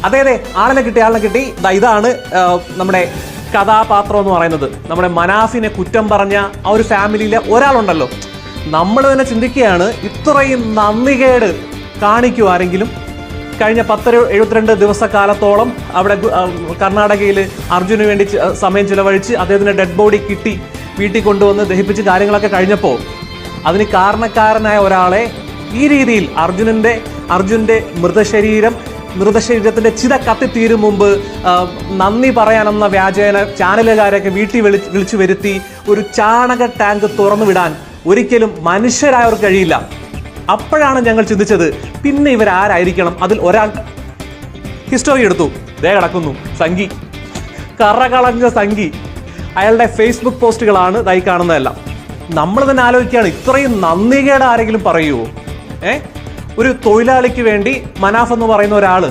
അതെ അതെ, ആളിനെ കിട്ടി. ഇതാണ് നമ്മുടെ കഥാപാത്രം എന്ന് പറയുന്നത്. നമ്മുടെ മനാഫിനെ കുറ്റം പറഞ്ഞ ആ ഒരു ഫാമിലിയിലെ ഒരാളുണ്ടല്ലോ. നമ്മൾ തന്നെ ചിന്തിക്കുകയാണ്, ഇത്രയും നന്ദികേട് കാണിക്കൂ ആരെങ്കിലും? കഴിഞ്ഞ 72 ദിവസക്കാലത്തോളം അവിടെ കർണാടകയിൽ അർജുന് വേണ്ടി സമയം ചിലവഴിച്ച് അദ്ദേഹത്തിന്റെ ഡെഡ് ബോഡി കിട്ടി വീട്ടിൽ കൊണ്ടുവന്ന് ദഹിപ്പിച്ച് കാര്യങ്ങളൊക്കെ കഴിഞ്ഞപ്പോൾ അതിന് കാരണക്കാരനായ ഒരാളെ ഈ രീതിയിൽ അർജുന്റെ മൃതശരീരത്തിന്റെ ചിത കത്തിത്തീരും മുമ്പ് നന്ദി പറയാനെന്ന വ്യാജേന ചാനലുകാരെയൊക്കെ വീട്ടിൽ വിളിച്ചു വരുത്തി ഒരു ചാണക ടാങ്ക് തുറന്നു വിടാൻ ഒരിക്കലും മനുഷ്യരായവർക്ക് കഴിയില്ല. അപ്പോഴാണ് ഞങ്ങൾ ചിന്തിച്ചത്, പിന്നെ ഇവരാരായിരിക്കണം? അതിൽ ഒരാൾ ഹിസ്റ്ററി എടുത്തു. ദേ കിടക്കുന്നു സംഗി, കറകളഞ്ഞ സംഗി. അയാളുടെ ഫേസ്ബുക്ക് പോസ്റ്റുകളാണ് ഇതായി കാണുന്നതെല്ലാം. നമ്മൾ തന്നെ ആലോചിക്കുകയാണ്, ഇത്രയും നന്ദികേട് ആരെങ്കിലും പറയുമോ? ഒരു തൊഴിലാളിക്ക് വേണ്ടി മനാഫ് എന്ന് പറയുന്ന ഒരാള്